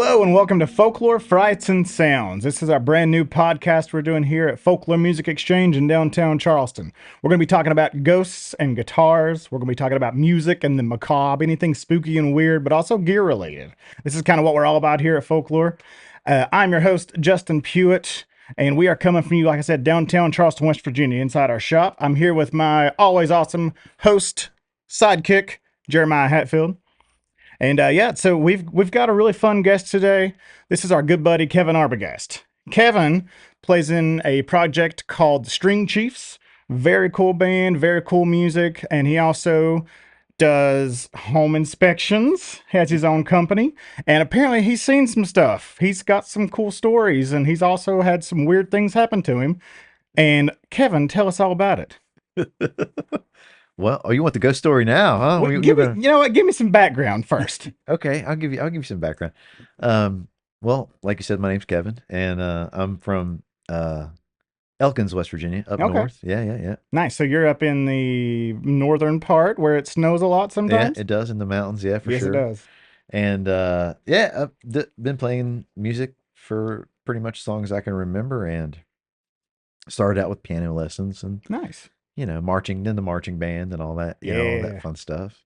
Hello and welcome to Folklore, Frights, and Sounds. This is our brand new podcast we're doing here at Folklore Music Exchange in downtown Charleston. We're going to be talking about ghosts and guitars. We're going to be talking about music and the macabre, anything spooky and weird, but also gear related. This is kind of what we're all about here at Folklore. I'm your host, Justin Puett, and we are coming from you, like I said, downtown Charleston, West Virginia, inside our shop. I'm here with my always awesome host, sidekick, Jeremiah Hatfield. And yeah, so we've got a really fun guest today. This is our good buddy Kevin Arbogast. Kevin plays in a project called the String Chiefs. Very cool band, very cool music, and he also does home inspections, has his own company, and apparently he's seen some stuff. He's got some cool stories, and he's also had some weird things happen to him. And Kevin, tell us all about it. Well, oh, you want the ghost story now, huh? Well, you know what? Give me some background first. Okay, I'll give you some background. Well, like you said, my name's Kevin, and I'm from Elkins, West Virginia, up Okay. north. Yeah. Nice. So you're up in the northern part where it snows a lot Yeah, sometimes? it does in the mountains, yeah, for Yes, it sure. does. And yeah, been playing music for pretty much as long as I can remember, and started out with piano lessons and Nice. marching in the marching band and all that, all that Yeah. fun stuff.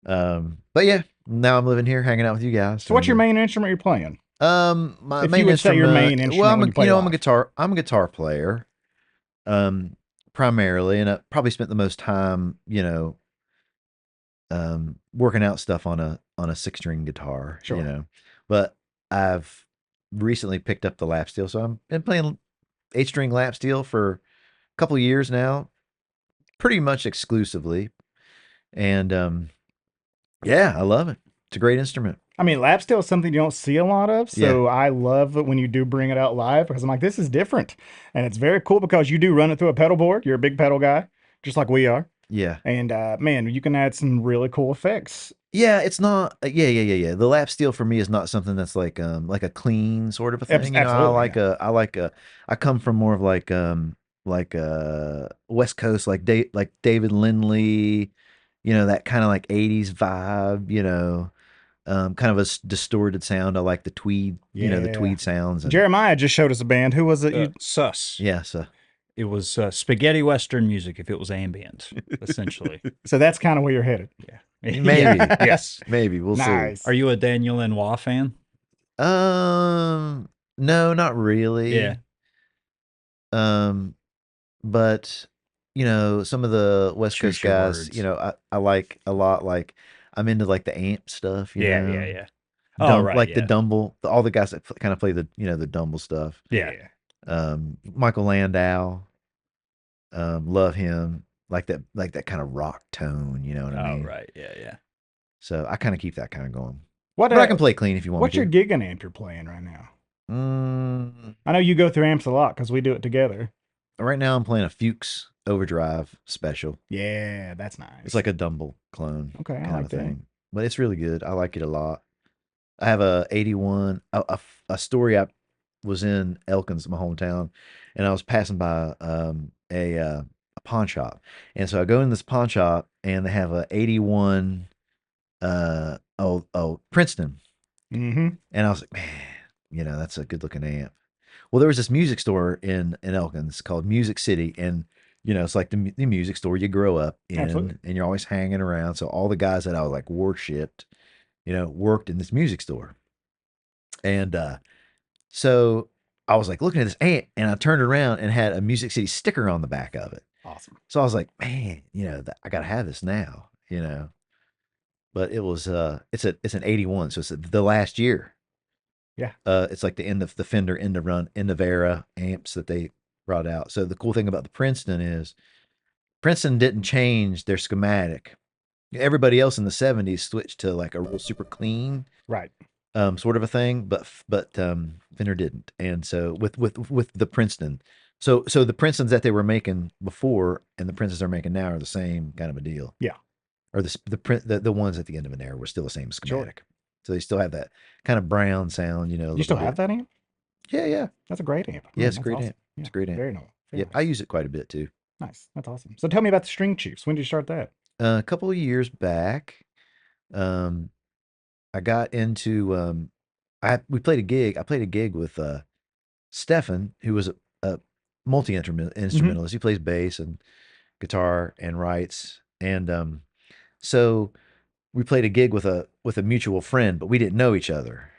But yeah, now I'm living here, hanging out with you guys, So what's and your main instrument you're playing? My If you main would say your instrument, main well, instrument when you play I'm a live. guitar player, um, primarily, and I probably spent the most time, working out stuff on a six string guitar, Sure. But I've recently picked up the lap steel, so I've been playing eight string lap steel for a couple of years now, pretty much exclusively, and yeah, I love it. It's a great instrument. I mean, lap steel is something you don't see a lot of, Yeah, so I love it when you do bring it out live because I'm like, this is different. And it's very cool because you do run it through a pedal board. You're a big pedal guy, just like we are. yeah. And man, you can add some really cool effects. Yeah, it's not yeah. The lap steel for me is not something that's like a clean sort of a thing. Absolutely, yeah. I come from more of like West Coast like David Lindley, that kind of like 80s vibe, kind of a distorted sound. I like the tweed, the Yeah. tweed sounds and Jeremiah just showed us a band. Who was it? You Sus. yeah, so It was spaghetti western music if it was ambient, essentially. so that's kind of where you're headed. Yeah. maybe Yes. maybe we'll see. Nice. Are you a Daniel Lanois fan? No, not Yeah. really. Um, but some of the West Choose Coast your guys, words. I like a lot. Like I'm into like the amp stuff, Yeah. Oh, right. like the Yeah. Dumble, all the guys that kind of play the the Dumble stuff. Yeah. Yeah. Michael Landau, love him. Like that kind of rock tone, you know what I Oh, mean? right. Yeah. So I kind of keep that kind of going. What But I can play clean if you want what's me your to. gigging amp you're playing right now? Mm, I know you go through amps a lot because we do it together. right now I'm playing a Fuchs Overdrive Special. Yeah, that's It's nice. like a Dumble clone Okay, I kind of like a that. thing, but it's really good. I like it a lot. I have a 81, a story. I was in Elkins, my hometown, and I was passing by a pawn shop, and so I go in this pawn shop, and they have a 81 Princeton, Mm-hmm. and I was like, man, that's a good looking amp. Well, there was this music store in Elkins called Music City, and it's like the music store you grow up Absolutely. in, and you're always hanging around. So all the guys that I was like worshipped, worked in this music store, and so I was like looking at this amp, and I turned around and had a Music City sticker on the back of it. Awesome. So I was like, man, I gotta have this now, But it was it's an 81, so it's the last year. Yeah. It's like the end of the Fender end of era amps that they brought out. So the cool thing about the Princeton is Princeton didn't change their schematic. Everybody else in the 70s switched to like a real super clean Right. sort of a thing, but Fender didn't. And so with the Princeton, so the Princetons that they were making before and the Princetons they're making now are the same kind of a deal. Yeah. Or the ones at the end of an era were still the same Sure. schematic. So they still have that kind of brown sound, a You little still have bit. that amp? Yeah. That's a great amp. Yeah, Man, it's a that's great awesome. amp. Yeah. It's a great amp. Very nice. Very Yeah, I nice. use it quite a bit too. Nice. That's awesome. So tell me about the String Chiefs. When did you start that? A couple of years back, um, I got into we played a gig. I played a gig with Stefan, who was a multi instrumentalist. He plays bass and guitar and writes. And so we played a gig with a mutual friend, but we didn't know each other.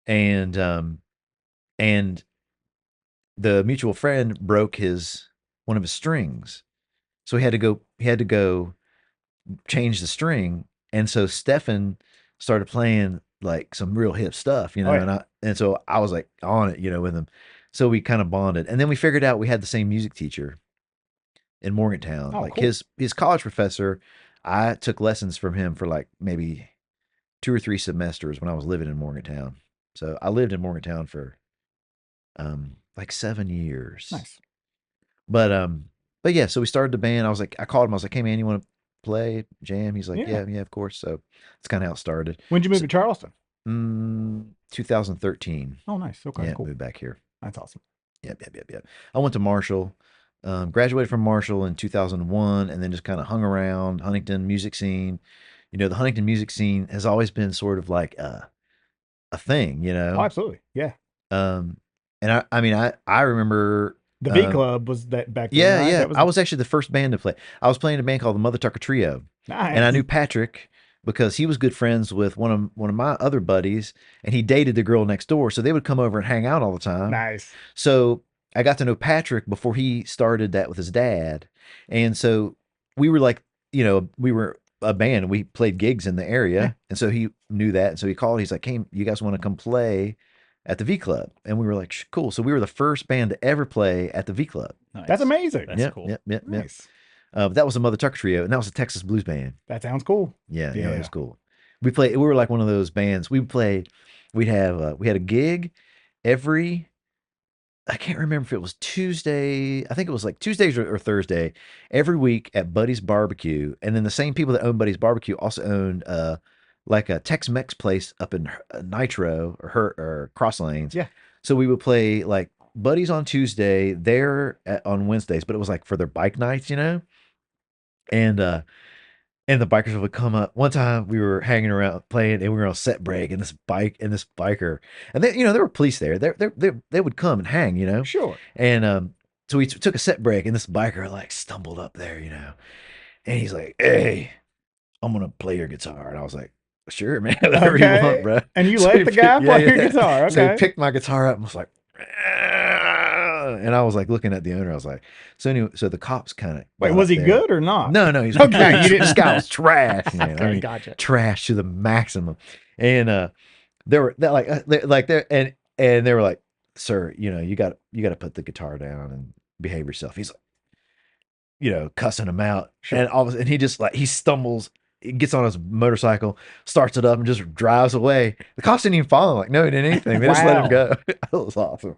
And the mutual friend broke one of his strings. So he had to go change the string. And so Stefan started playing like some real hip stuff, Oh, yeah. and so I was like on it, with him. So we kind of bonded. And then we figured out we had the same music teacher in Morgantown. Oh, Like cool. his college professor, I took lessons from him for like maybe 2 or 3 semesters when I was living in Morgantown. So I lived in Morgantown for like 7 years. Nice. But yeah, so we started the band. I called him. I was like, "Hey man, you want to play jam?" He's like, Yeah. "Yeah, of course." So that's kind of how it started. When'd you move So, to Charleston? 2013. Oh, nice. Okay, Yeah, cool. moved back here. That's awesome. Yep. I went to Marshall. Graduated from Marshall in 2001, and then just kind of hung around Huntington music scene. The Huntington music scene has always been sort of like a thing, Oh, absolutely. Yeah. Um, and I mean, I remember. The V Club was that back then, Yeah, right? yeah. That was I was actually the first band to play. I was playing a band called the Mother Tucker Trio, and I nice. knew Patrick because he was good friends with one of my other buddies, and he dated the girl next door, so they would come over and hang out all the time. Nice. So I got to know Patrick before he started that with his dad, and so we were like, we were a band. We played gigs in the area, Yeah. and so he knew that, and so he called. He's like, "Hey, you guys want to come play at the V Club?" And we were like, "Cool." So we were the first band to ever play at the V Club. Nice. That's amazing. That's Yep, cool. Yep. Nice. That was the Mother Tucker Trio, and that was a Texas blues band. That sounds cool. Yeah, Yeah. it was cool. We were like one of those bands. We had a gig every. I can't remember if it was Tuesday. I think it was like Tuesdays or Thursday every week at Buddy's Barbecue, and then the same people that owned Buddy's Barbecue also owned like a Tex-Mex place up in Nitro or Cross Lanes. Yeah. So we would play like Buddy's on Tuesday, on Wednesdays, but it was like for their bike nights, and and the bikers would come up. One time we were hanging around playing, and we were on set break, and this biker, and there were police there. They would come and hang. Sure. And so we took a set break, and this biker like stumbled up there, and he's like, "Hey, I'm gonna play your guitar," and I was like, "Sure, man, whatever you want, Okay. bro." And you So let he the guy play your guitar. So he Okay. picked my guitar up and was like, and I was like looking at the owner. I was like, so anyway, so the cops kind of Wait, was he good or not? No, he's Okay, you didn't. This guy was trash, man. Okay, gotcha. Trash to the maximum. And they were that like they and they were like, "Sir, you got to put the guitar down and behave yourself." He's like, cussing him out, Sure. and all of a sudden he just like he stumbles. He gets on his motorcycle, starts it up, and just drives away. The cops didn't even follow him. Like, no, he didn't anything. They just let him Wow. go. It was awesome.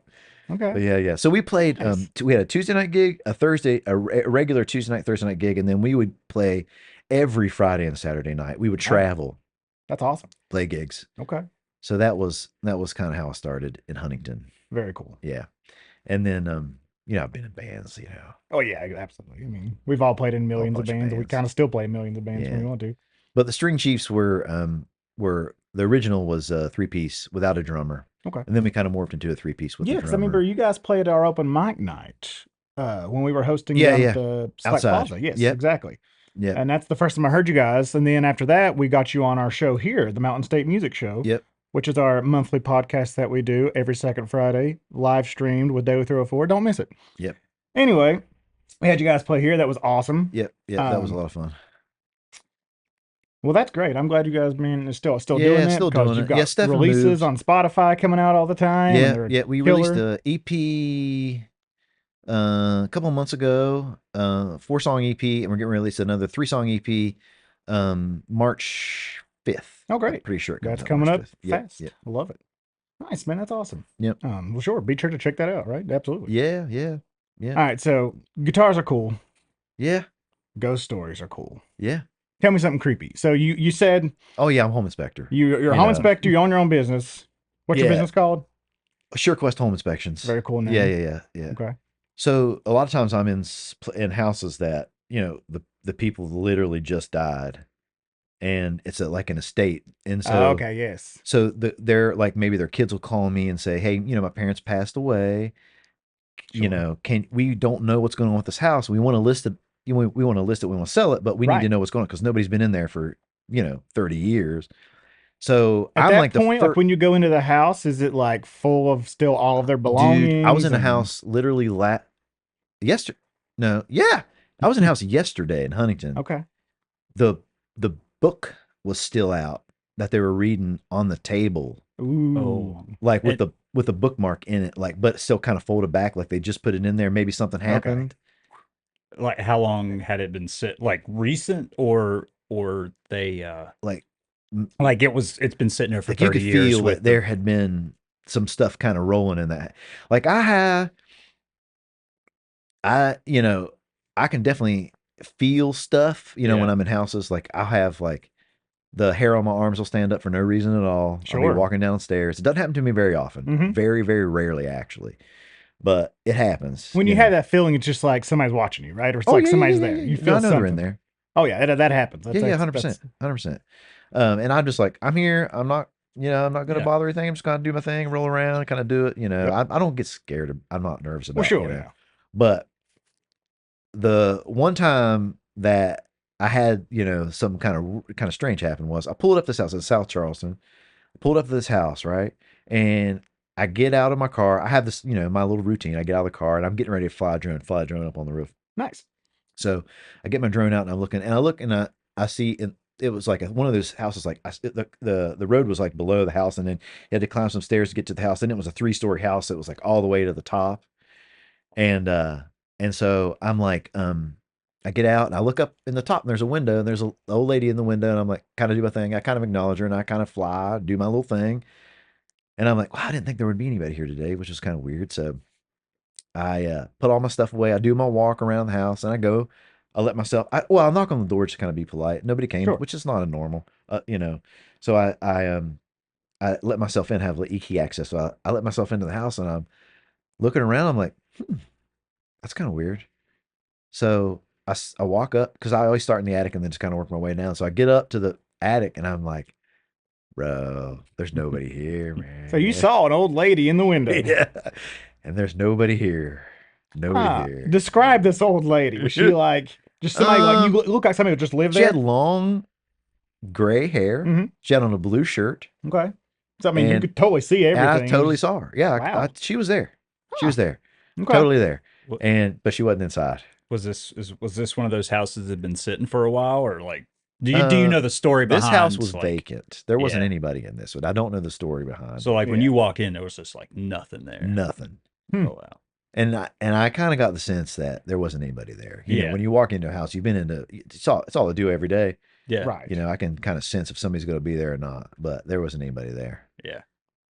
Okay. But yeah. So we played. Nice. We had a Tuesday night gig, a regular Tuesday night, Thursday night gig, and then we would play every Friday and Saturday night. We would travel, That's awesome. play gigs. Okay. So that was kind of how I started in Huntington. Very cool. Yeah, and then I've been in bands. Oh yeah, absolutely. I mean, we've all played in millions of bunch of bands. We bands. kind of still play millions of bands when Yeah. we want to. But the String Chiefs were the original was a 3-piece without a drummer. Okay. And then we kind of morphed into a 3-piece with Yeah, a because I drummer. remember you guys played our open mic night when we were hosting Yeah, down yeah. at the Slack Outside. Plaza. Yes, Yep. exactly. Yeah. And that's the first time I heard you guys. And then after that, we got you on our show here, the Mountain State Music Show. Yep. Which is our monthly podcast that we do every second Friday, live streamed with Daily 304. Don't miss it. Yep. Anyway, we had you guys play here. That was awesome. Yep. That was a lot of fun. Well, that's great. I'm glad you guys still Yeah, doing it. still because doing you've it. got Yeah, Stefan releases moved. on Spotify coming out all the time. and Yeah, they're yeah. We killer. released a EP a couple of months ago, 4-song EP, and we're getting ready to release another 3-song EP March 5th. Oh, great. I'm pretty sure it comes That's out coming March up 5th. Yep, fast. Yep. I love it. Nice, man. That's awesome. Yep. Well, sure. Be sure to check that out, right? Absolutely. Yeah. All right. So guitars are cool. Yeah. Ghost stories are cool. Yeah. Tell me something creepy. So you said Oh yeah, I'm home inspector. you're a home inspector. You own your own business. What's your Yeah. business called? SureQuest Home Inspections. Very cool name. Yeah. Okay. So a lot of times I'm in houses that the people literally just died, and it's like an estate, and Oh, so okay, yes. so they're like maybe their kids will call me and say, hey, my parents passed away. Sure. Can we don't know what's going on with this house? We want to list it. We want to list it. We want to sell it, but we need Right. to know what's going on because nobody's been in there for 30 years. So At I'm that like the point, like first when you go into the house, is it like full of still all of their dude. I was belongings? in a And house literally yesterday. No, yeah, I was in a house yesterday in Huntington. okay. the The book was still out that they were reading on the table, Ooh. like It, with the bookmark in it, like but still kind of folded back, like they just put it in there. Maybe something Okay. happened. like how long had it been sit? Like recent or they Like m- like it's been sitting there for like you 30 could years feel with that there had been some stuff kind of rolling in that. Like I can definitely feel stuff, when Yeah. I'm in houses. Like I'll have like the hair on my arms will stand up for no reason at all. I'll be Sure. walking downstairs. It doesn't happen to me very often. Mhm. Very, very rarely actually. But it happens, When you have that feeling, it's just like somebody's watching you, right? Or it's Oh like yeah, yeah, somebody's yeah, there. yeah, You yeah. No, I feel know they're in something. there. Oh yeah, that happens. Yeah, yeah, 100%, 100%. And I'm just like, I'm here. I'm not gonna Yeah. bother anything. I'm just gonna do my thing, roll around, kind of do it. Yep. I don't get scared. I'm not nervous Well, about, sure, yeah. But the one time that I had, some kind of strange happen was I pulled up this house in South Charleston. I pulled up to this house, right? And I get out of my car. I have this, my little routine. I get out of the car and I'm getting ready to fly a drone up on the roof. Nice. So I get my drone out and I'm looking, and I look and I see, and it was like one of those houses. Like the road was like below the house, and then you had to climb some stairs to get to the house. And it was a 3-story house that was like all the way to the top. And so I'm like, I get out and I look up in the top, and there's a window, and there's a old lady in the window, and I'm like, kind of do my thing. I kind of acknowledge her, and I kind of fly, do my little thing, and I'm like, wow, I didn't think there would be anybody here today, which is kind of weird. So I put all my stuff away. I do my walk around the house, and I go. I let myself. I'll knock on the door just to kind of be polite. Nobody came, Sure. which is not a normal, So I let myself in, have key access. So I let myself into the house, and I'm looking around. I'm like, that's kind of weird. So I walk up because I always start in the attic and then just kind of work my way down. So I get up to the attic, and I'm like, bro, there's nobody here, man. So you saw an old lady in the window. Yeah, and there's nobody here. Nobody here. Describe this old lady. Was she like just somebody like you look like somebody who just lived She there? had long gray hair. Mhm. She had on a blue shirt. Okay. So I mean, you And- could totally see And everything. I totally saw her. Yeah, Wow. she was there. She Huh. was there. Okay. Totally there. What- But she wasn't inside. was this one of those houses that had been sitting for a while, or like do you know the story behind This house was like, vacant. There wasn't Yeah. anybody in this one. I don't know the story behind. So like when Yeah. you walk in, there was just like nothing there. Nothing. Hmm. Oh wow. And I kind of got the sense that there wasn't anybody there. You know, Yeah. when you walk into a house, you've been into it's all I do every day. Yeah. Right. I can kind of sense if somebody's going to be there or not. But there wasn't anybody there. Yeah.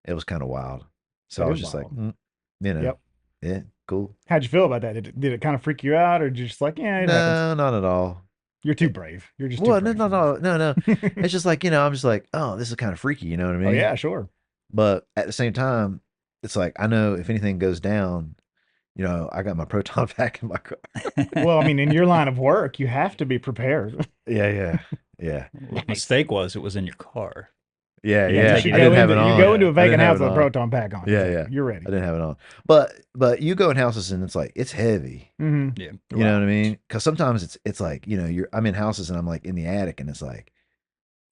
It was kind of wild. So That I was is just like, wild. Yep. yeah, cool. How'd you feel about that? Did it kind of freak you out, or did you just like, yeah, it happens? No, not at all. You're too brave. You're just too Well, brave. no. It's just like, I'm just like, oh, this is kind of freaky. You know what I mean? Oh yeah, sure. But at the same time, it's like, I know if anything goes down, I got my proton pack in my car. Well, I mean, in your line of work, you have to be prepared. Yeah. The mistake was it was in your car. Yeah. Yeah, You I go didn't have it into, on. you go into a I vacant didn't have house it with a on. proton pack on. Yeah, It's like, yeah. You're ready. I didn't have it on. But you go in houses and it's like, it's heavy. Mm-hmm. Yeah. You know what I mean? Because sometimes it's like, I'm in houses and I'm like in the attic and it's like,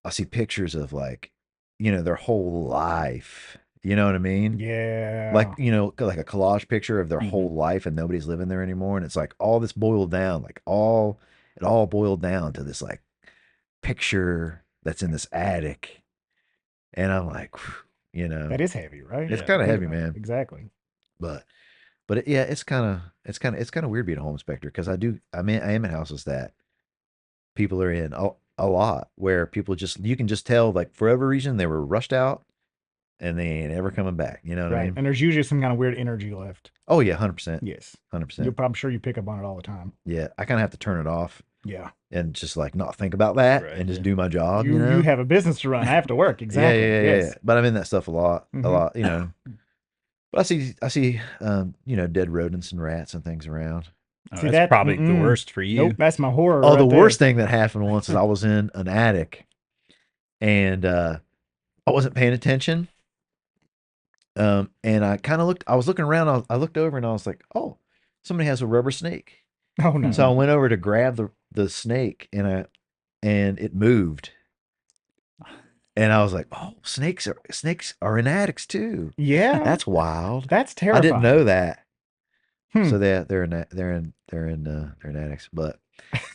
I see pictures of like, their whole life. You know what I mean? Yeah. Like, like a collage picture of their Mhm. whole life and nobody's living there anymore. And it's like all this boiled down, like it all boiled down to this like picture that's in this attic. And I'm like, that is heavy, right? it's Yeah. kind of Think heavy, about it. man. Exactly. But yeah, it's kind of weird being a home inspector because I am in houses that people are in a lot where people you can just tell like for whatever reason they were rushed out and they ain't ever coming back. You know what I Right. mean? And there's usually some kind of weird energy left. Oh yeah, 100%, Yes. 100%. I'm sure you pick up on it all the time. Yeah, I kind of have to turn it off Yeah. and just like not think about that Right, and just yeah. do my job. You You have a business to run. I have to work. Exactly. Yeah. Yes. But I'm in that stuff a lot, Mhm. But I see, dead rodents and rats and things around. Oh, See, that's that- probably the mm-mm. worst for you. Nope. That's my horror. Oh, right the there. worst thing that happened once is I was in an attic and I wasn't paying attention. And I kind of looked. I was looking around. I looked over and I was like, "Oh, somebody has a rubber snake." Oh no. So I went over to grab the snake, and it moved. And I was like, "Oh, snakes are in attics too. Yeah. That's wild. That's I terrifying. didn't know that." Hmm. So they're in attics. But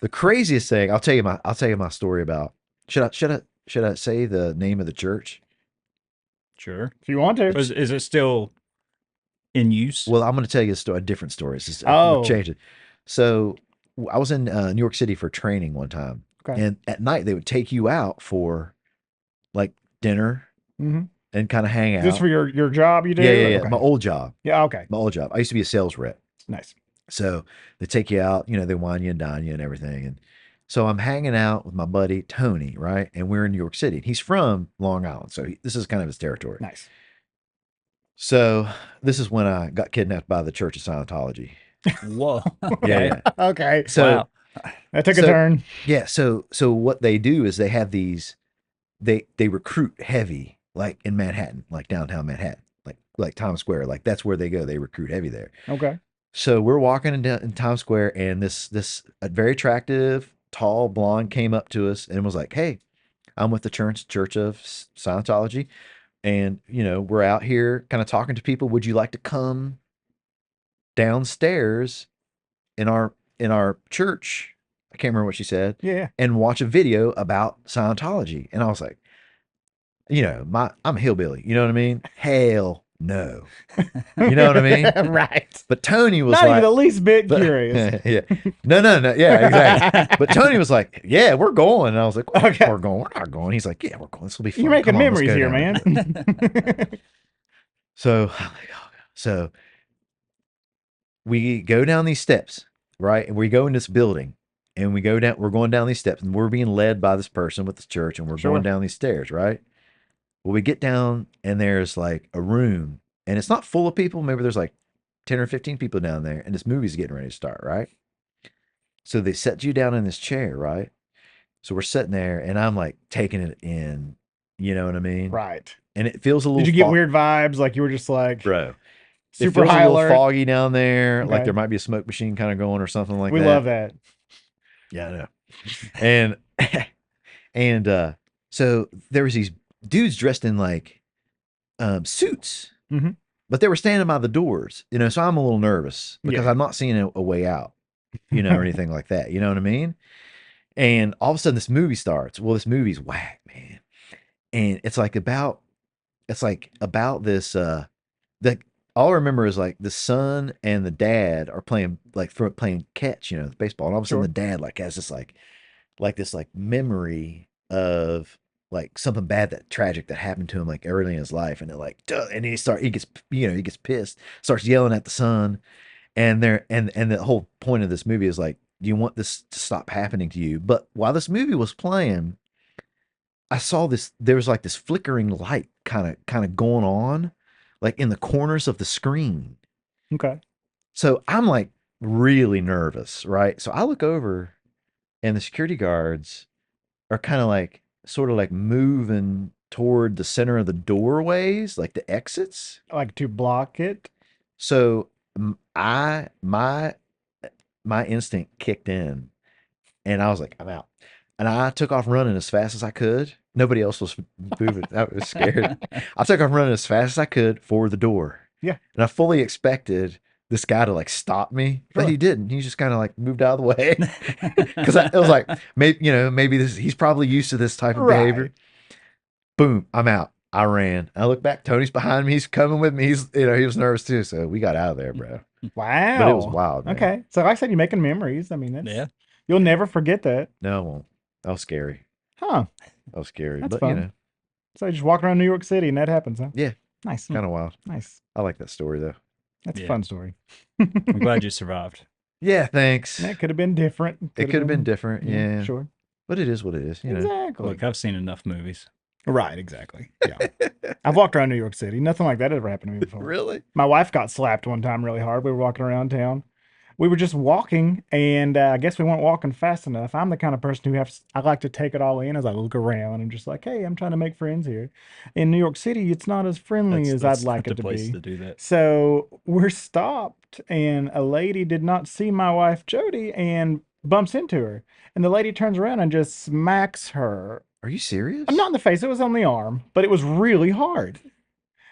the craziest thing, I'll tell you my story about. Should I say the name of the church? Sure. If you want to. Is it still in use? Well, I'm going to tell you a different story. Oh. We'll change it. So I was in New York City for training one time, Okay. and at night they would take you out for like dinner Mm-hmm. and kind of hang out. Just for your job you do? Yeah. Okay. My old job. Yeah, okay. My old job. I used to be a sales rep. Nice. So they take you out, they wine you and dine you and everything. And so I'm hanging out with my buddy Tony, right? And we're in New York City. He's from Long Island, so this is kind of his territory. Nice. So this is when I got kidnapped by the Church of Scientology. Whoa. Yeah. Okay. So Wow. That took a turn. yeah, so what they do is they have these, they recruit heavy, like in Manhattan, like downtown Manhattan, like Times Square, like that's where they go. They recruit heavy there. Okay. So we're walking in Times Square, and this a very attractive, tall blonde came up to us and was like, "Hey, I'm with the Church of Scientology, and we're out here kind of talking to people. Would you like to come downstairs in our church?" I can't remember what she said. Yeah. And watch a video about Scientology. And I was like, I'm a hillbilly. You know what I mean? Hell no. You know what I mean? Right. But Tony was Not like, even the least bit but- curious. yeah. No. Yeah, exactly. But Tony was like, "Yeah, we're going." And I was like, Okay. "We're going. We're not going." He's like, "Yeah, we're going. This will be fun. You're making Come on, let's memories go here, down." man. So, so we go down these steps, right? And we go in this building, and we're going down these steps, and we're being led by this person with the church, and we're Sure. going down these stairs, right? Well, we get down, and there's like a room, and it's not full of people. Maybe there's like 10 or 15 people down there, and this movie's getting ready to start, right? So they set you down in this chair, right? So we're sitting there, and I'm like taking it in, you know what I mean? Right. And it feels a little. Did you get weird vibes? Like you were just like, bro? It super feels high a little alert? foggy down there, like Okay. there might be a smoke machine kind of going or something like We that. love that. Yeah, I know. And so there was these dudes dressed in like suits, Mhm. but they were standing by the doors, so I'm a little nervous because Yeah. I'm not seeing a way out, or anything like that. You know what I mean? And all of a sudden this movie starts. Well, this movie's whack, man. And it's like about this the all I remember is like the son and the dad are playing playing catch, baseball. And all of a sudden Sure. the dad has this this memory of like something bad, that tragic that happened to him like early in his life, and and he gets pissed, starts yelling at the son, and the whole point of this movie is like, do you want this to stop happening to you? But while this movie was playing, I saw there was like this flickering light kind of going on like in the corners of the screen. Okay. So I'm like really nervous, right? So I look over, and the security guards are kind of like sort of like moving toward the center of the doorways, like the exits. Like to block it. So my instinct kicked in, and I was like, I'm out. And I took off running as fast as I could. Nobody else was moving. I was scared. I took off running as fast as I could for the door. Yeah. And I fully expected this guy to like stop me, but Sure. he didn't. He just kind of like moved out of the way. Because it was like, maybe he's probably used to this type of behavior. Right. Boom, I'm out. I ran. I look back. Tony's behind me. He's coming with me. He was nervous too. So we got out of there, bro. Wow. But it was wild, man. Okay. So like I said, you're making memories. I mean, that's, Yeah. you'll never forget that. No, I won't. That was scary. Huh. That was scary. That's but, fun. So you just walk around New York City and that happens, huh? Yeah. Nice. kind of wild. Nice. I like that story, though. That's a Yeah. fun story. I'm glad you survived. Yeah, thanks. That could have been different. It could have been different. Yeah. Sure. But it is what it is, Exactly. Look, I've seen enough movies. Right, exactly. Yeah. I've walked around New York City. Nothing like that ever happened to me before. Really? My wife got slapped one time really hard. We were walking around town. we were just walking, and I guess we weren't walking fast enough. I'm the kind of person who I like to take it all in as I look around and just like, hey, I'm trying to make friends here. In New York City, it's not as friendly as I'd That's like not the it to place be. to do that. So we're stopped, and a lady did not see my wife Jody and bumps into her. And the lady turns around and just smacks her. Are you I'm not serious? in the face, it was on the arm, but it was really hard.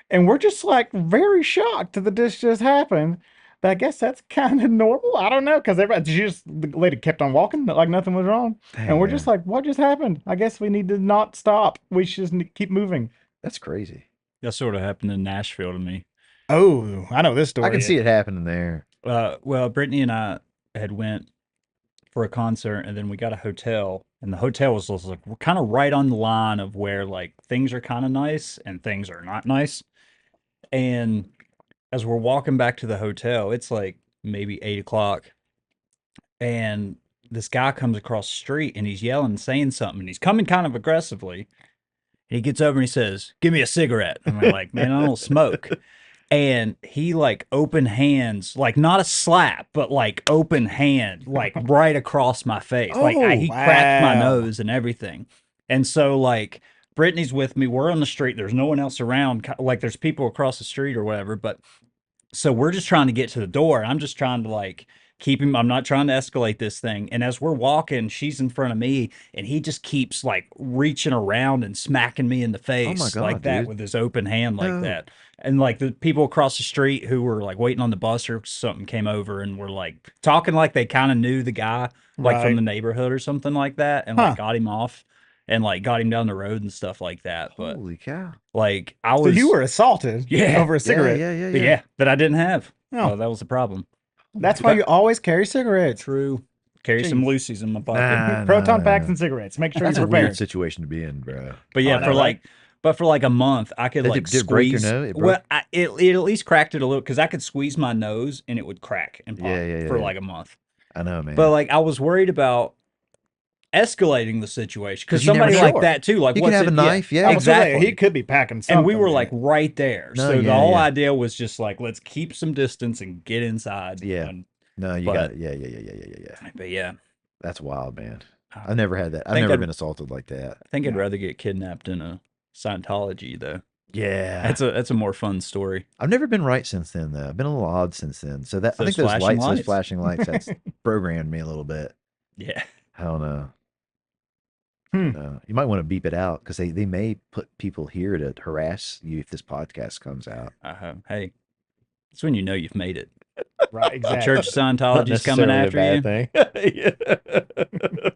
And we're just like very shocked that this just happened. But I guess that's kind of normal. I don't know because everybody, the lady kept on walking like nothing was wrong, and Dang, we're just man. like, what just happened? I guess we need to not stop. We should just keep moving. That's crazy. That sort of happened in Nashville to me. Oh, I know this I can story. see it happening there. Well, Brittany and I had went for a concert, and then we got a hotel, and the hotel was just like we're kind of right on the line of where like things are kind of nice and things are not nice. And as we're walking back to the hotel, it's like maybe 8 o'clock, and this guy comes across the street and he's yelling, saying something, and he's coming kind of aggressively. And he gets over and he says, "Give me a cigarette." And I'm like, "Man, I don't smoke." And he like open hands, like not a slap, but like open hand, like right across my face. Oh, He cracked my wow. nose and everything. And so like Brittany's with me. We're on the street. There's no one else around. Like there's people across the street or whatever. But so we're just trying to get to the door. I'm just trying to like keep him. I'm not trying to escalate this thing. And as we're walking, she's in front of me, and he just keeps like reaching around and smacking me in the Oh my face like God, that dude. with his open hand like No. that. And like the people across the street who were like waiting on the bus or something came over and were like talking like they kind of knew the guy like from the Right. neighborhood or something like that, and like Huh. got him off and like got him down the road and stuff like that. But Holy cow. like I So you was, were assaulted yeah, over a Yeah, cigarette. yeah, yeah, but yeah. yeah, that I didn't have. Oh, That was the problem. that's why But you always carry cigarettes. true. Carry some Jeez. loosies in my pocket. Nah, nah, Proton nah, packs nah. and cigarettes. Make sure That's you're a weird prepared. situation to be in, bro. But Oh, yeah, I know, right? for like a month, I could like Did it break your squeeze. nose? It Well, broke? it at least cracked it a little because I could squeeze my nose and it would crack and pop Yeah, yeah, yeah, for yeah. like a month. I know, But man. like I was worried about escalating the situation because 'Cause you never somebody know. like Sure. that too. Like He could what's have a it? knife, Yeah, yeah. I was gonna say, exactly. he could be packing something. And we were like man. right there. No, So the yeah, whole yeah. idea was just like let's keep some distance and get inside. Yeah. And, No, you But- got it. Yeah, yeah, yeah, yeah, yeah, yeah, yeah. but yeah, That's wild, man. uh, I've never had that. I've think never I'd- been assaulted like that. I think I'd No. rather get kidnapped in a Scientology though. Yeah. That's a more fun story. I've never been right since then, though. I've been a little odd since then. So that I Those think those flashing those lights. flashing lights, that's programmed me a little bit. Yeah. I don't know. Hmm. You might want to beep it out because they may put people here to harass you if this podcast comes out. Hey, it's when you know you've made it. Right, The exactly. Church of Scientology's coming after you. thing.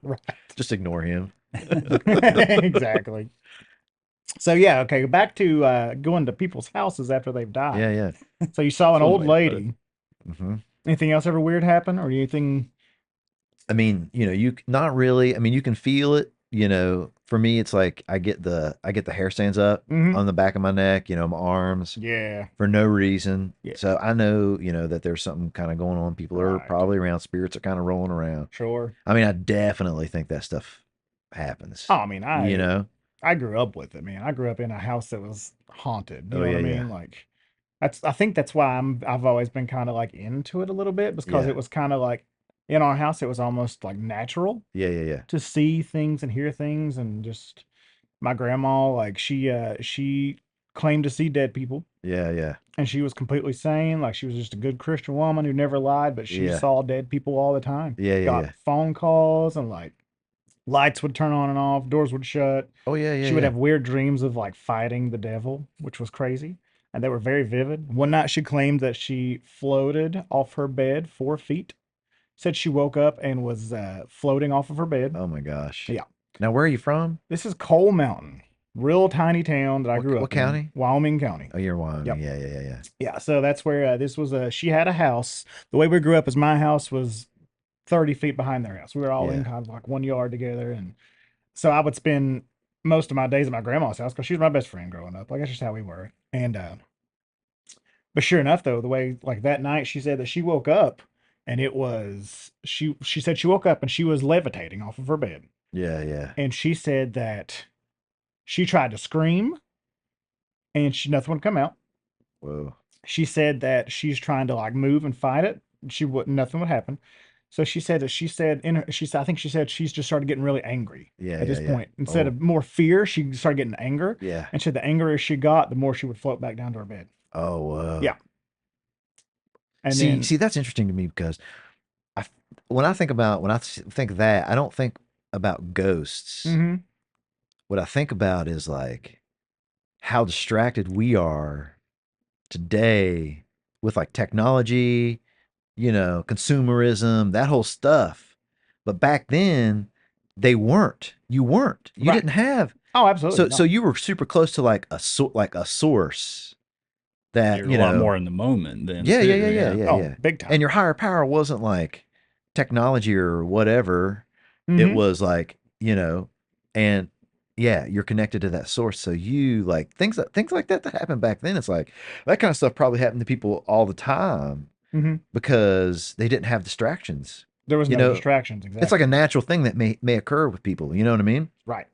Right. Just ignore him. Exactly. So yeah, okay. Back to going to people's houses after they've died. Yeah, yeah. So you saw an That's one old way to put it. lady. hmm Anything else ever weird happen, or anything? I mean, not really. I mean, you can feel it. For me, it's like I get the hair stands up Mhm. on the back of my neck. My arms Yeah. for no reason. Yeah. So I know, that there's something kind of going on. People are Right. probably around. Spirits are kind of rolling around. Sure. I mean, I definitely think that stuff happens. Oh, I mean, I grew up with it, man. I grew up in a house that was haunted. You Oh, know what yeah, I mean? yeah. Like I think that's why I've always been kind of like into it a little bit because Yeah. it was kind of like in our house it was almost like natural Yeah, yeah, yeah. to see things and hear things and just my grandma like she claimed to see dead people Yeah, yeah. and she was completely sane like she was just a good Christian woman who never lied but she Yeah. saw dead people all the time. Yeah, yeah, Got yeah. phone calls and like lights would turn on and off, doors would shut. Oh, yeah, yeah. She would yeah. have weird dreams of like fighting the devil, which was crazy. And they were very vivid. One night she claimed that she floated off her bed 4 feet. Said she woke up and was floating off of her bed. Oh my gosh. Yeah. Now, where are you from? This is Coal Mountain, real tiny town that I grew up what in. county? Wyoming County. Oh, you're in Wyoming. Yep. Yeah, yeah, yeah, yeah. Yeah, so that's where this was. She had a house. The way we grew up is my house was 30 feet behind their house. We were all in Yeah. kind of like 1 yard together. And so I would spend most of my days at my grandma's house because she was my best friend growing up. Like that's just how we were. And but sure enough, though, the way like that night she said that she woke up and it was she said she woke up and she was levitating off of her bed. Yeah, yeah. And she said that she tried to scream and nothing would come out. Whoa. She said that she's trying to like move and fight it she would nothing would happen. So she said that she said in her she said I think she said she's just started getting really angry Yeah, at yeah, this yeah. point. Instead Oh, of more fear, she started getting anger. yeah. And she said the angrier she got, the more she would float back down to her bed. Oh, Yeah. And see, then see, that's interesting to me because I, when I think about when I think of that, I don't think about ghosts. hmm What I think about is like how distracted we are today with like technology, consumerism, that whole stuff. But back then, they weren't. You weren't. You right. didn't have. Oh, absolutely. So No. you were super close to like a source that You're a lot more in the moment then Yeah, yeah, too. yeah, yeah, Yeah. yeah, Oh, yeah. big time. And your higher power wasn't like technology or whatever. It hmm was like, and yeah, you're connected to that source. So you like things like that happened back then. It's like that kind of stuff probably happened to people all the time hmm because they didn't have distractions. There was You no know, distractions. it's like Exactly. a natural thing that may occur with people. You know what I mean? Right.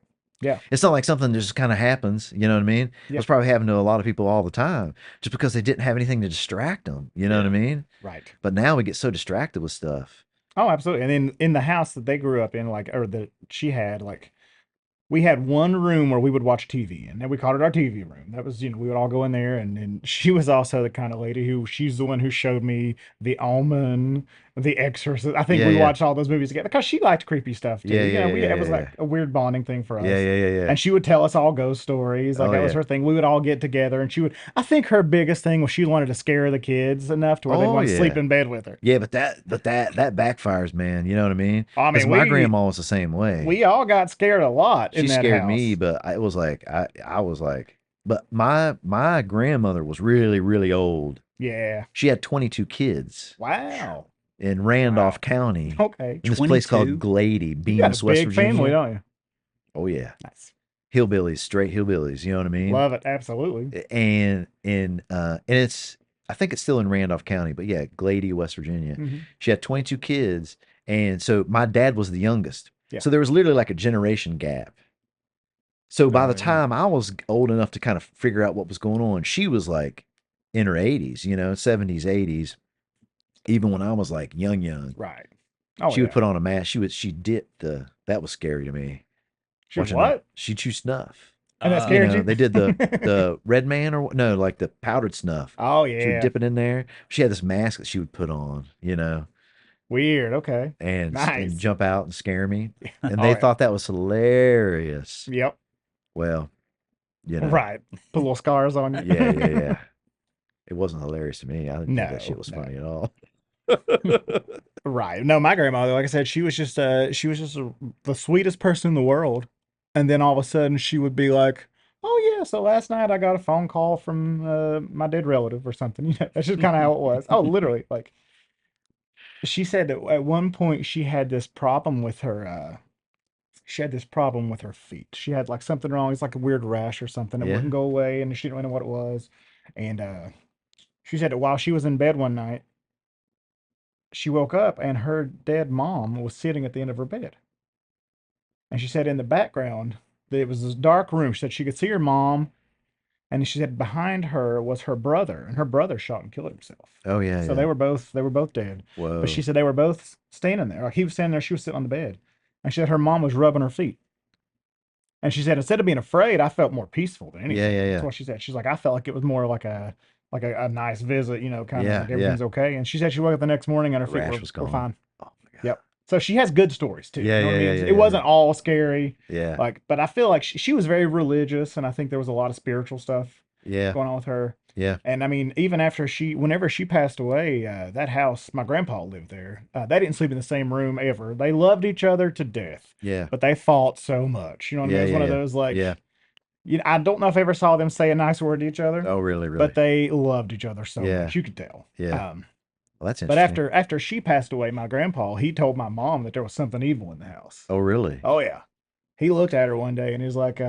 Yeah. It's not like something that just kind of happens. You know what I mean? It was Yep. probably happening to a lot of people all the time, just because they didn't have anything to distract them. You know what I Yeah. mean? Right. But now we get so distracted with stuff. Oh, absolutely. And then in the house that they grew up in, like, or that she had, like, we had one room where we would watch TV, and then we called it our TV room. That was, we would all go in there, and she was also the kind of lady who she's the one who showed me The Omen, The Exorcist. I think Yeah, we yeah. watched all those movies together because she liked creepy stuff too. Yeah, yeah, We yeah, it yeah, was like yeah. a weird bonding thing for Yeah, us. yeah, yeah, yeah. And she would tell us all ghost stories. Like Oh that was yeah. her thing. We would all get together, and she would. I think her biggest thing was she wanted to scare the kids enough to where they'd Oh want to sleep yeah. in bed with her. Yeah, but that backfires, man. You know what I mean? I Because mean, my grandma was the same way. we all got scared a lot in She that scared me, house. but it was like I was like, but my grandmother was really really old. Yeah. She had 22 kids Wow. in Wow. Randolph County Okay. in this place called 22. Glady, You got a Bemis, West big family, Virginia. don't you? Oh yeah, Nice. hillbillies, straight hillbillies. You know what I mean? Love it. Absolutely. And it's I think it's still in Randolph County, but yeah, Glady, West Virginia. hmm She had 22 kids, and so my dad was the youngest. Yeah. So there was literally like a generation gap. So by the Yeah. time I was old enough to kind of figure out what was going on, she was like in her 80s, 70s, 80s. Even when I was like young, Right. Oh, she would yeah. put on a mask. She dipped the. That was scary to me. She Watching that, what? she chewed snuff. And that Uh, scared you? They did the red man or no, like the powdered snuff. Oh, She would yeah. dip it in there. She had this mask that she would put on, Weird. Okay. and Nice. jump out and scare me. And Oh, they yeah. thought that was hilarious. Yep. Well, Right. Put little scars on you. yeah, yeah, yeah. It wasn't hilarious to me. I didn't think that shit No, was no. funny at all. Right. No, my grandmother, like I said, she was just the sweetest person in the world. And then all of a sudden she would be like, "Oh yeah, so last night I got a phone call from my dead relative or something." That's just kind of how it was. Oh, literally, like she said that at one point she had this problem with her feet. She had like something wrong. It's like a weird rash or something. It Yeah. wouldn't go away, and she didn't really know what it was. And she said that while she was in bed one night, she woke up and her dead mom was sitting at the end of her bed. And she said in the background that it was this dark room. She said she could see her mom, and she said behind her was her brother, and her brother shot and killed himself. Oh yeah, So yeah. they were both dead. But she Whoa. said they were both standing there. Like he was standing there, she was sitting on the bed. And she said her mom was rubbing her feet. And she said instead of being afraid, I felt more peaceful than Yeah, anything. yeah, That's yeah. what she said. She's like, I felt like it was more like a nice visit, kind of Yeah, like yeah. everything's okay. And she said she woke up the next morning and her The feet rash were, was were gone. fine. Oh my god. Yep. So she has good stories too. Yeah, You know what yeah, I yeah, mean? yeah, It yeah, wasn't all scary. yeah. But I feel like she was very religious, and I think there was a lot of spiritual stuff Yeah, going on with her. yeah, And I mean, even after whenever she passed away, that house, my grandpa lived there. They didn't sleep in the same room ever. They loved each other to death, yeah, but they fought so much. You know what I mean? yeah, It was yeah, one of yeah, those yeah. like, I don't know if I ever saw them say a nice word to each other, Oh, really, really? but they loved each other so Yeah, much. You could tell. yeah. Well, that's But interesting. after she passed away, my grandpa, he told my mom that there was something evil in the house. Oh, really? Oh yeah. He looked at her one day and he was like,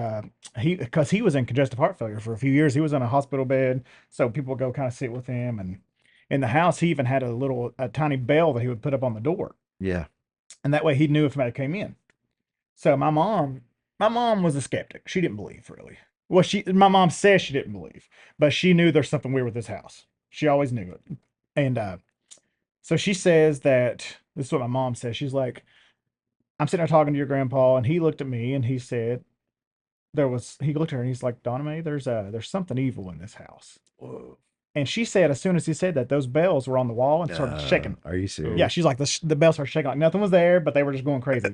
because he was in congestive heart failure for a few years. He was in a hospital bed, so people would go kind of sit with him. And in the house, he even had a tiny bell that he would put up on the door, Yeah, and that way he knew if somebody came in. So my mom was a skeptic. She didn't believe really. Well, my mom says she didn't believe, but she knew there's something weird with this house. She always knew it. And So she says that this is what my mom says. She's like, I'm sitting there talking to your grandpa, and he looked at me and he said, he looked at her and he's like, Donna Mae, there's something evil in this house. Whoa. And she said, as soon as he said that, those bells were on the wall and started shaking. Are you serious? Yeah, she's like, the bells started shaking like nothing was there, but they were just going crazy.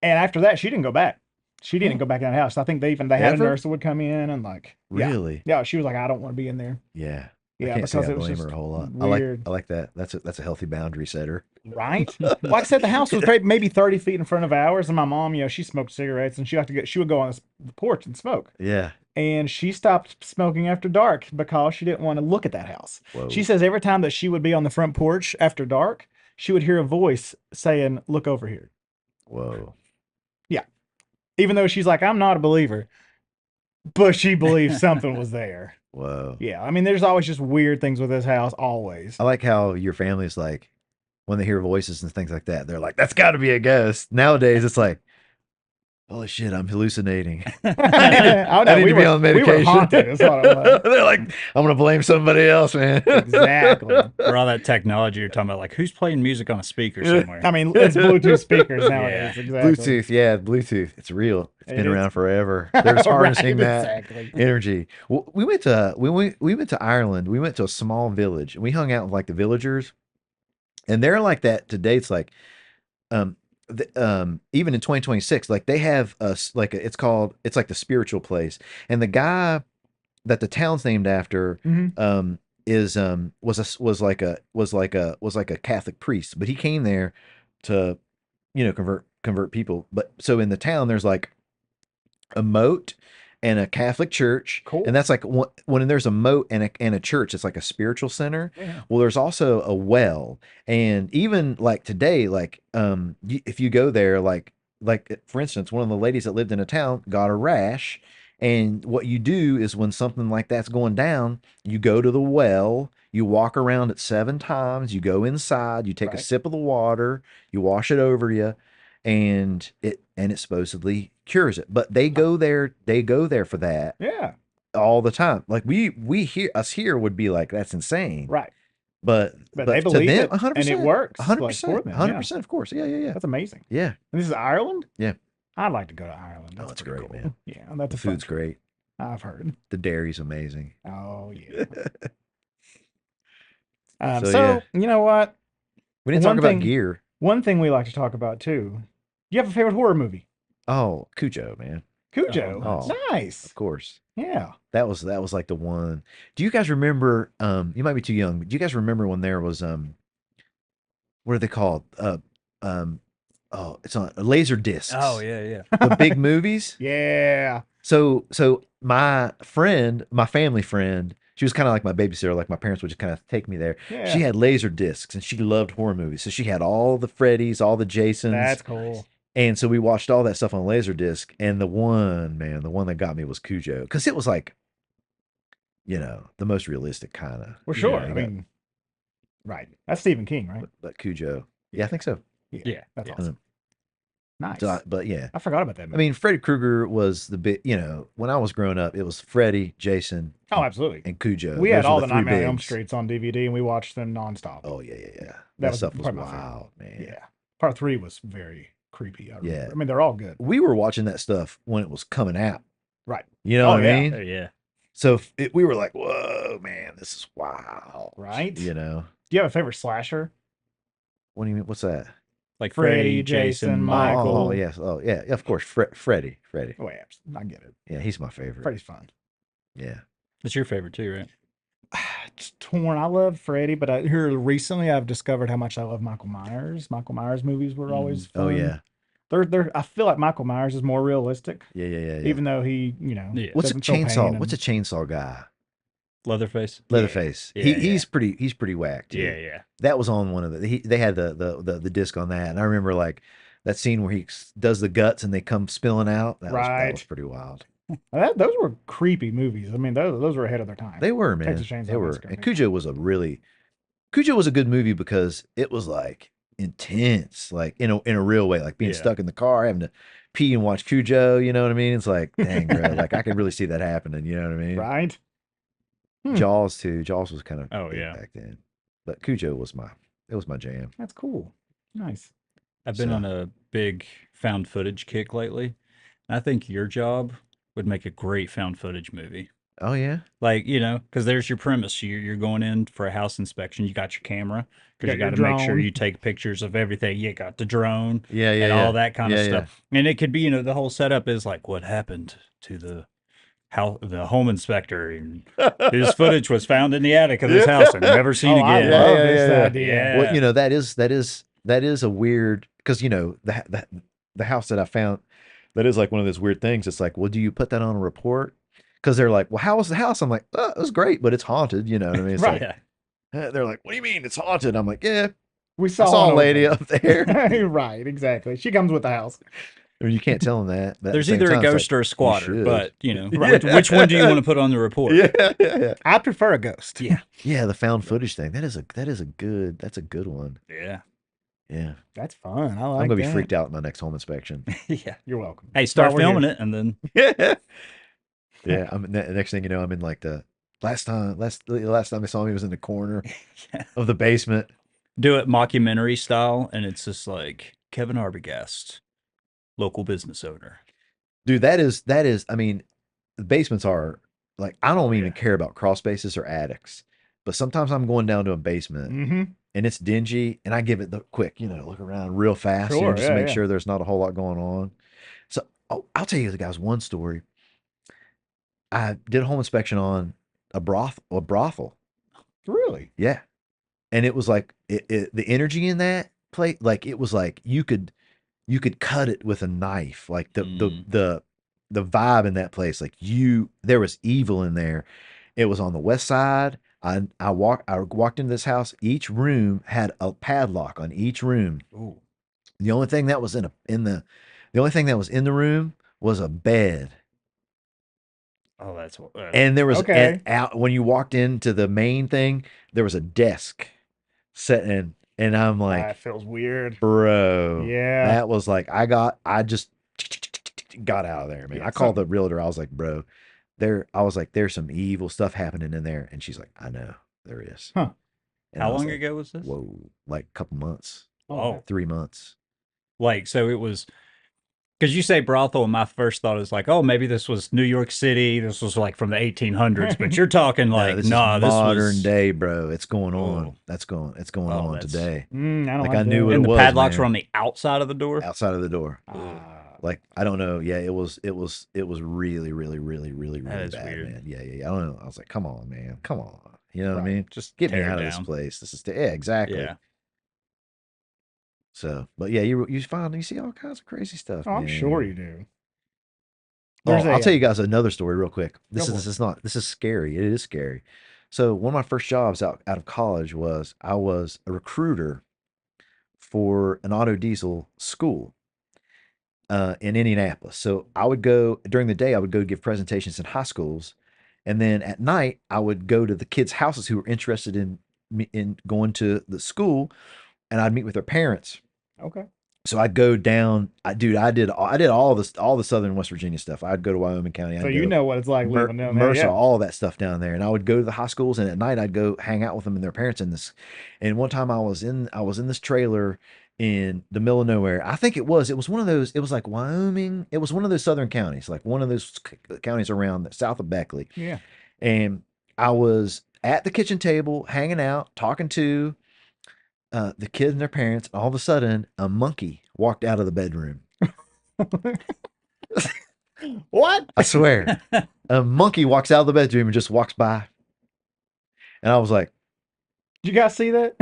And after that, she didn't go back. She didn't go back in the house. I think they had a Ever? nurse that would come in and like, Really? yeah, she was like, I don't want to be in there. Yeah. Yeah, I can't say because I it was blame just her a whole lot. weird. I like that. That's a healthy boundary setter. Right? Like I said, the house was maybe 30 feet in front of ours, and my mom, she smoked cigarettes, and she would go on the porch and smoke. Yeah. And she stopped smoking after dark because she didn't want to look at that house. Whoa. She says every time that she would be on the front porch after dark, she would hear a voice saying, "Look over here." Whoa. Yeah. Even though she's like, I'm not a believer, but she believes something was there. Whoa. Yeah. I mean, there's always just weird things with this house, always. I like how your family's like, when they hear voices and things like that, they're like, that's got to be a ghost. Nowadays, it's like, holy shit, I'm hallucinating. I I need to be on We were medication. haunted, is what it was. They're like, I'm going to blame somebody else, man. Exactly. For all that technology you're talking about, like who's playing music on a speaker somewhere? I mean, it's Bluetooth speakers nowadays. Yeah. Exactly. Bluetooth, yeah, Bluetooth. It's real. It's been It is. around forever. They're just harnessing Right, that exactly. energy. Well, we went to Ireland. We went to a small village. We hung out with like the villagers, and they're like that today. It's like, even in 2026, like they have it's like the spiritual place, and the guy that the town's named after Mhm. was like a Catholic priest, but he came there to convert people. But so in the town there's like a moat and a Catholic church, Cool. and that's like when there's a moat and a church, it's like a spiritual center. Yeah. Well, there's also a well, and even like today, like if you go there, like for instance, one of the ladies that lived in a town got a rash, and what you do is when something like that's going down, you go to the well, you walk around it 7 times, you go inside, you take a Right. sip of the water, you wash it over you, and it supposedly cures it. But they go there for that Yeah. all the time. Like we here would be like, that's insane. Right. But But they to believe them, it, 100%, and it works. 100%, like, for them, 100%, yeah. of course. Yeah. That's amazing. Yeah. And this is Ireland? Yeah. I'd like to go to Ireland. Oh, That's it's pretty great, cool. man. Yeah, that's The a fun food's trip. great. I've heard. The dairy's amazing. Oh yeah. So, So yeah. you know what? We didn't One talk about thing- gear. One thing we like to talk about too. Do you have a favorite horror movie? Oh, Cujo, man. Cujo. Oh. Nice. Of course. Yeah. That was like the one. Do you guys remember, you might be too young, but do you guys remember when there was what are they called? It's on laser discs. Oh yeah. The big movies. Yeah. So my family friend, she was kind of like my babysitter. Like my parents would just kind of take me there. Yeah. She had laser discs and she loved horror movies. So she had all the Freddys, all the Jasons. That's cool. And so we watched all that stuff on Laserdisc, and the one that got me was Cujo, because it was like, the most realistic kind of. For sure. I mean, right. That's Stephen King, right? but Cujo, yeah, I think so. Yeah. That's Yeah. awesome. Nice. So but yeah, I forgot about that movie. I mean, Freddy Krueger was the big. When I was growing up, it was Freddy, Jason, oh, absolutely. and Cujo. We had Those were all the three Nightmare on Elm bigs. Streets on DVD, and we watched them nonstop. Oh yeah. That That was stuff was probably my favorite. wild, man. Yeah. Part 3 was very creepy. I remember. Yeah. I mean, they're all good. We were watching that stuff when it was coming out. Right. You know Oh, what yeah. I mean? Oh, yeah. So we were like, "Whoa, man, this is wild!" Right? You know? Do you have a favorite slasher? What do you mean? What's that? Like Freddy, Freddy, Jason, Jason, Michael. Oh yes. Oh yeah. Of course. Freddy. Oh, yeah. I get it. Yeah, he's my favorite. Freddy's fun. Yeah. That's your favorite too, right? It's torn. I love Freddy, but here recently I've discovered how much I love Michael Myers. Michael Myers movies were always fun. Oh yeah. They're. I feel like Michael Myers is more realistic, Yeah. even though he, Yeah. What's a doesn't feel pain chainsaw? and- What's a chainsaw guy? Leatherface. Leatherface. Yeah, He's pretty whacked. Too. Yeah. That was on one of they had the disc on that, and I remember like that scene where he does the guts and they come spilling out. That was Right. pretty wild. Those were creepy movies. I mean, those were ahead of their time. They were, man. Texas Chainsaw They were. Massacre, And yeah. Cujo was a good movie because it was like intense, like in a real way, like being Yeah. stuck in the car, having to pee and watch Cujo. You know what I mean? It's like, dang, bro, like I could really see that happening. You know what I mean? Right? Jaws too. Jaws was kind of Oh, big yeah. back then, but Cujo was my It was my jam. That's cool. Nice. I've been So- on a big found footage kick lately. And I think your job would make a great found footage movie. Oh yeah. Like, because there's your premise. You're going in for a house inspection. You got your camera because Got you your got to make sure drone. you take pictures of everything. You got the drone Yeah, yeah, and yeah. all that kind Yeah, of stuff. And it could be, the whole setup is like what happened to the home inspector, and his footage was found in the attic of this house and never seen Oh, I again. love Yeah, this yeah, yeah. idea. Yeah. Well, that is a weird because the house that I found, that is like one of those weird things. It's like, well, do you put that on a report? Because they're like, well, how was the house? I'm like, oh, it was great, but it's haunted. You know what I mean? It's Right. like, they're like, what do you mean it's haunted? I'm like, yeah, We I saw, saw a an lady open. up there. Right, exactly. She comes with the house. I mean, you can't tell them that. But at There's the same either a time, it's ghost like, or a squatter, should. but Yeah. which one do you want to put on the report? yeah. I prefer a ghost. Yeah. Yeah, the found footage thing. That's a good one. Yeah. Yeah. That's fun. I like I'm gonna be that. freaked out in my next home inspection. Yeah. You're welcome. Hey, start While we're filming here. it and then Yeah. Yeah. The next thing you know, I'm in like the last time they saw me was in the corner Yeah. of the basement. do it mockumentary style, and it's just like Kevin Arbogast, local business owner. Dude, that is I mean, the basements are like I don't even yeah. care about crawl spaces or attics. But sometimes I'm going down to a basement Mm-hmm. and it's dingy and I give it the quick, look around real fast, Sure, just to yeah, make yeah. sure there's not a whole lot going on. So I'll tell you guys one story. I did a home inspection on a brothel. Really? Yeah. And it was like the energy in that place, like it was like you could cut it with a knife. Like the vibe in that place, like there was evil in there. It was on the west side. I walked into this house. Each room had a padlock on each room. Ooh. The only thing that was the only thing that was in the room was a bed. Oh, that's And there was Okay. out when you walked into the main thing, there was a desk set in, and I'm like, That feels weird. bro, Yeah. that was like I just got out of there, man. Yeah, I called the realtor. I was like, bro, I was like, there's some evil stuff happening in there, and she's like, I know there is. Huh. And I How was long like, ago was this? Whoa, like a couple months, Oh, 3 months. like so it was because you say brothel, and my first thought is like, oh, maybe this was New York City. This was like from the 1800s, but you're talking like, this is this modern was day, bro. It's going Oh. on. It's going Oh, on that's- today. I don't Like, like I knew that. what and it the was, padlocks man. were on the outside of the door. Outside of the door. Ah. Like, I don't know. Yeah, it was really, really, really, really, That really is bad, weird. man. Yeah. I don't know. I was like, come on, man. Come on. You know what I Right. mean? Just Get me tear it out of this down. place. This is, yeah, exactly. Yeah. So, but yeah, you see all kinds of crazy stuff. Oh, I'm man. sure you do. Oh, There's I'll tell you guys another story real quick. Go for This is scary. It is scary. So one of my first jobs out of college was I was a recruiter for an auto diesel school in Indianapolis. So I would go during the day. I would go give presentations in high schools, and then at night I would go to the kids' houses who were interested in going to the school, and I'd meet with their parents. Okay. So I'd go down. I did all the southern West Virginia stuff. I'd go to Wyoming County. So I'd you go know what it's like living down there. Mercer, Yeah. all that stuff down there. And I would go to the high schools, and at night I'd go hang out with them and their parents in this. And one time I was in this trailer in the middle of nowhere. I think it was one of those. It was like Wyoming. It was one of those southern counties, like one of those counties around the south of Beckley. Yeah. And I was at the kitchen table hanging out, talking to the kids and their parents. All of a sudden, a monkey walked out of the bedroom. What? I swear. A monkey walks out of the bedroom and just walks by. And I was like, Did you guys see that?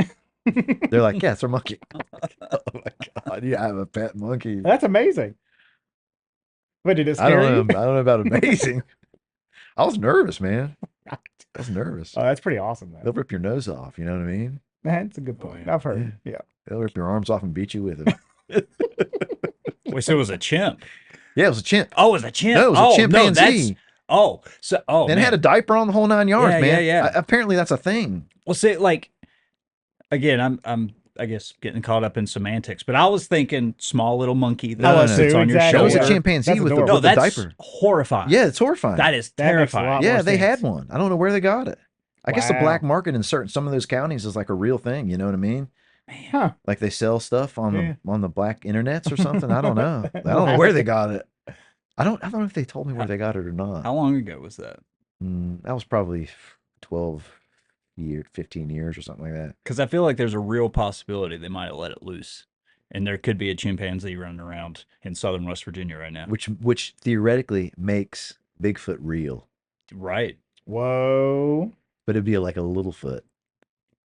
they're like, yeah, it's our monkey. Oh my God. You have a pet monkey. That's amazing. What did it I scare don't you? know. I don't know about amazing. I was nervous, man. I was nervous. Oh, that's pretty awesome, They'll though. rip your nose off. You know what I mean? That's a good point. yeah. I've heard. Yeah. They'll rip your arms off and beat you with it. Wait, so it was a chimp. Yeah, it was a chimp. Oh, it was a chimp. No, it was a oh, chimpanzee. No, And it man. had a diaper on the whole 9 yards, Yeah, man. yeah. Apparently that's a thing. Well, see, like, again, I'm I guess getting caught up in semantics, but I was thinking small little monkey that I was sits too, on your exactly. That was shoulder. a chimpanzee That's with adorable. No, with the that's diaper. horrifying. Yeah, it's horrifying. That is That makes a lot terrifying. more Yeah, they had sense. one. I don't know where they got it. I guess the Wow. black market in some of those counties is like a real thing. You know what I mean? Huh. Like they sell stuff on Yeah. the black internets or something. I don't know. I don't know where they got it. I don't know if they told me where they got it or not. How long ago was that? That was probably 15 years or something like that. Because I feel like there's a real possibility they might have let it loose, and there could be a chimpanzee running around in southern West Virginia right now. Which theoretically makes Bigfoot real, Right. Whoa. but it'd be like a little foot.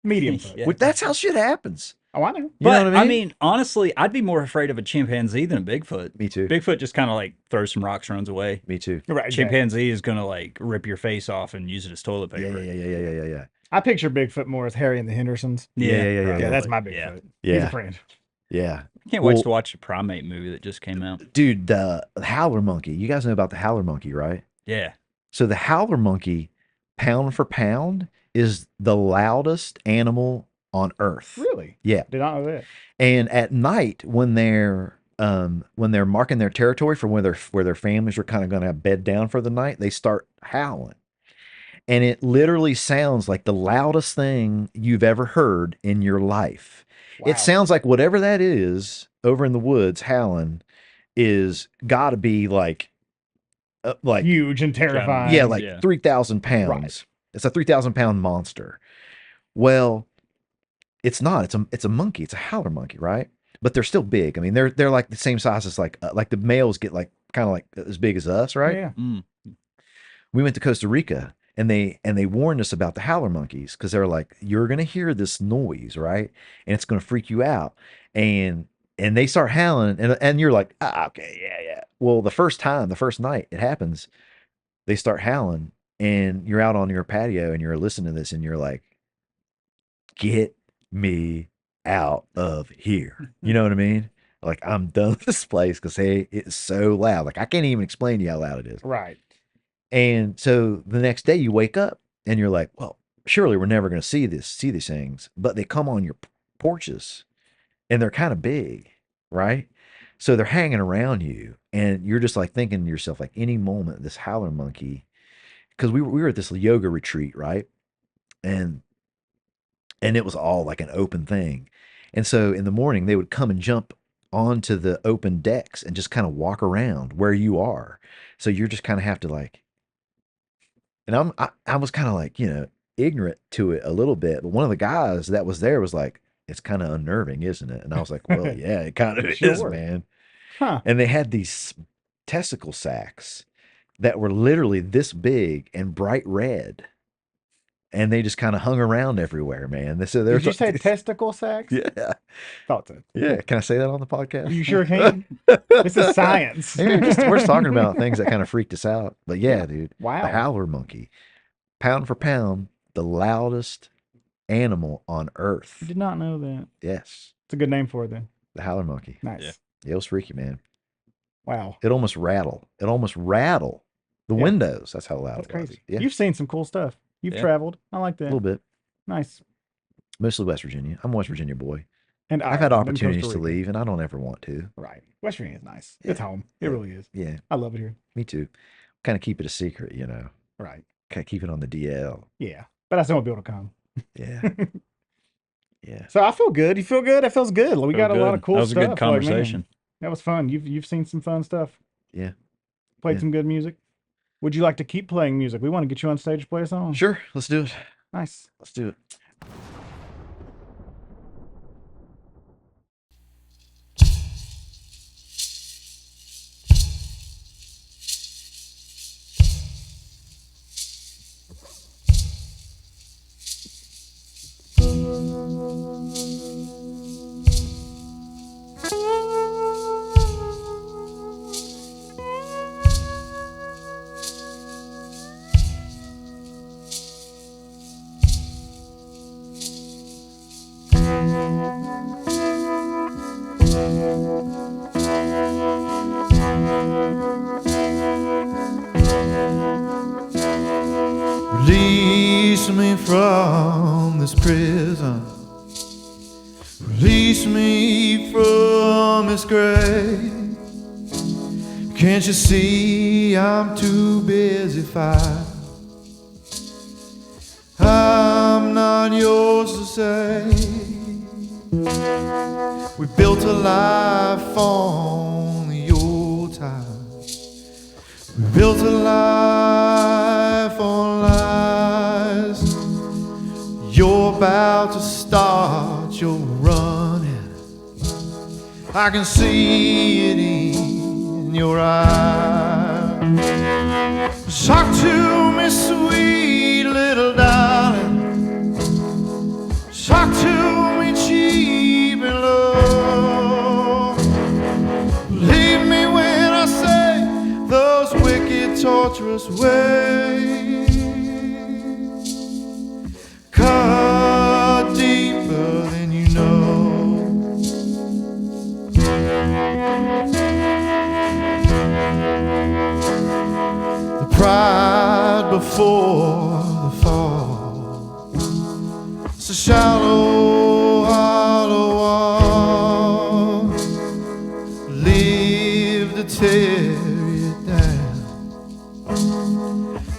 Medium foot. Yeah. Which, that's how shit happens. Oh, I know. You But know what I mean? honestly, I'd be more afraid of a chimpanzee than a Bigfoot. Me too. Bigfoot just kind of like throws some rocks, runs away. Me too. Right. Exactly. Chimpanzee is gonna like rip your face off and use it as toilet Yeah, paper. yeah. I picture Bigfoot more as Harry and the Hendersons. Yeah, That's my Yeah. Bigfoot. Yeah. He's a friend. Yeah. Can't wait Well- to watch the primate movie that just came out. Dude, the howler monkey. You guys know about the howler monkey, right? Yeah. So the howler monkey, pound for pound, is the loudest animal on Earth. Really? Yeah. Did not know that. And at night, when they're marking their territory for where their families are kind of going to bed down for the night, they start howling, and it literally sounds like the loudest thing you've ever heard in your life. Wow. It sounds like whatever that is over in the woods howling is got to be like huge and terrifying. yeah, like Yeah. 3,000 pounds. Right. It's a 3,000-pound monster. Well, it's not. It's a monkey. It's a howler monkey, right? But they're still big. I mean, they're like the same size as like the males get like kind of like as big as us, right? Yeah. Mm. We went to Costa Rica and they warned us about the howler monkeys because they're like, you're gonna hear this noise, right? And it's gonna freak you out. And they start howling, and you're like, okay, yeah. Well, the first night it happens, they start howling, and you're out on your patio and you're listening to this, and you're like, get me out of here. You know what I mean? Like, I'm done with this place because it's so loud. Like, I can't even explain to you how loud it is. Right. And so the next day you wake up and you're like, well, surely we're never going to see these things, but they come on your porches and they're kind of big, right? So they're hanging around you and you're just like thinking to yourself, like any moment, this howler monkey, because we were at this yoga retreat, right? And it was all like an open thing. And so in the morning they would come and jump onto the open decks and just kind of walk around where you are. So you're just kind of have to like, and I was kind of like, ignorant to it a little bit, but one of the guys that was there was like, it's kind of unnerving, isn't it? And I was like, well, yeah, it kind of is, Sure. man. Huh. And they had these testicle sacs that were literally this big and bright red. And they just kind of hung around everywhere, man. So Did you say testicle sacs? Yeah. Thought so. Yeah. Can I say that on the podcast? You sure can. This is science. Yeah, we're just talking about things that kind of freaked us out. But yeah, dude. Wow. The howler monkey. Pound for pound, the loudest animal on Earth. I did not know that. Yes. It's a good name for it then. The howler monkey. Nice. Yeah. Yeah, it was freaky, man. Wow. It almost rattled the Yeah. windows. That's how loud That's it was. crazy. Yeah. You've seen some cool stuff. You've Yeah. traveled. I like A that. little bit. Nice. Mostly West Virginia. I'm a West Virginia boy. And I've had Ireland and Costa opportunities to Rica. leave, and I don't ever want to. Right. West Virginia is nice. Yeah. It's home. It Yeah. really is. Yeah, I love it here. me too. Kind of keep it a secret, Right. Kind of keep it on the DL. Yeah. But I still want people to come. Yeah. Yeah. So I feel good. You feel good? That feels good. We got a lot of cool That was stuff. a good conversation. That was fun. You've seen some fun stuff. Yeah. Played Yeah. some good music. Would you like to keep playing music? We want to get you on stage to play a song. Sure. Let's do it. Nice. Let's do it. Release me from this prison. Release me from this grave. Can't you see I'm too busy fighting? I'm not yours to save. We built a life on the old times. We built a life on lies. You're about to start your running. I can see it in your eyes. Talk to me, sweet little darling. Talk to me, cheap and low. Believe me when I say those wicked, torturous ways cut deeper than you know. The pride before the fall, it's a shallow, hollow wall. Live to tear it down,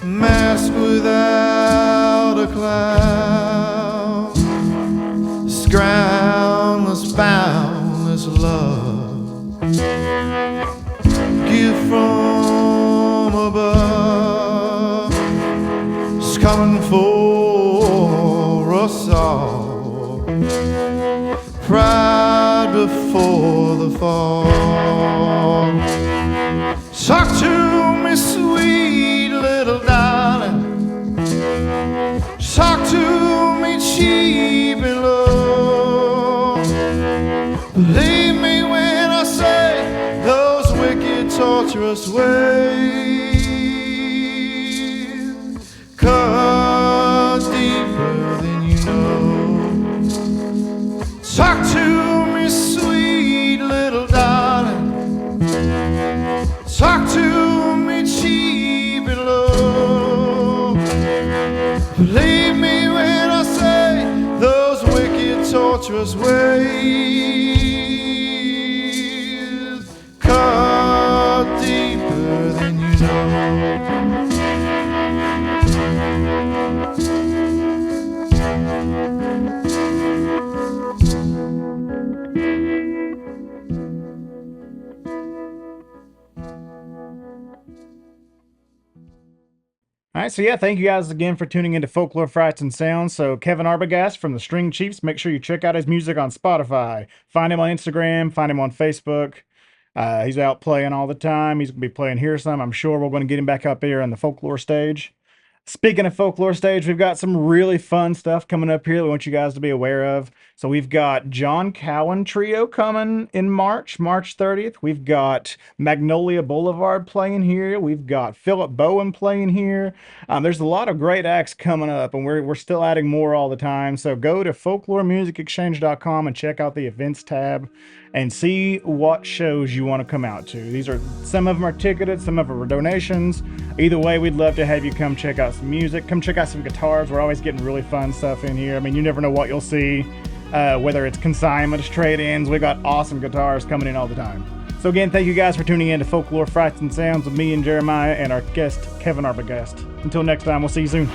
mask without a cloud. This groundless, boundless love, give from above, it's coming for us all. Pride before the fall. Talk to me, sweet little darling. Talk to me, cheap and low. Believe me when I say those wicked, torturous ways cut deeper than you know. Talk to me, sweet little darling. Talk to me, cheap and low. Believe me when I say those wicked, torturous ways cut deeper than you know. All right, so yeah, thank you guys again for tuning into Folklore, Frights, and Sounds. So Kevin Arbogast from the String Chiefs, make sure you check out his music on Spotify. Find him on Instagram, find him on Facebook. He's out playing all the time. He's going to be playing here some. I'm sure we're going to get him back up here on the Folklore stage. Speaking of Folklore stage, we've got some really fun stuff coming up here that we want you guys to be aware of. So we've got John Cowan Trio coming in March 30th. We've got Magnolia Boulevard playing here. We've got Philip Bowen playing here. There's a lot of great acts coming up, and we're still adding more all the time. So go to folkloremusicexchange.com and check out the events tab and see what shows you want to come out to. Some of them are ticketed, some of them are donations. Either way, we'd love to have you come check out some music, come check out some guitars. We're always getting really fun stuff in here. I mean, you never know what you'll see, whether it's consignments, trade-ins. We got awesome guitars coming in all the time. So again, thank you guys for tuning in to Folklore, Frights, and Sounds with me and Jeremiah and our guest, Kevin Arbogast. Until next time, we'll see you soon.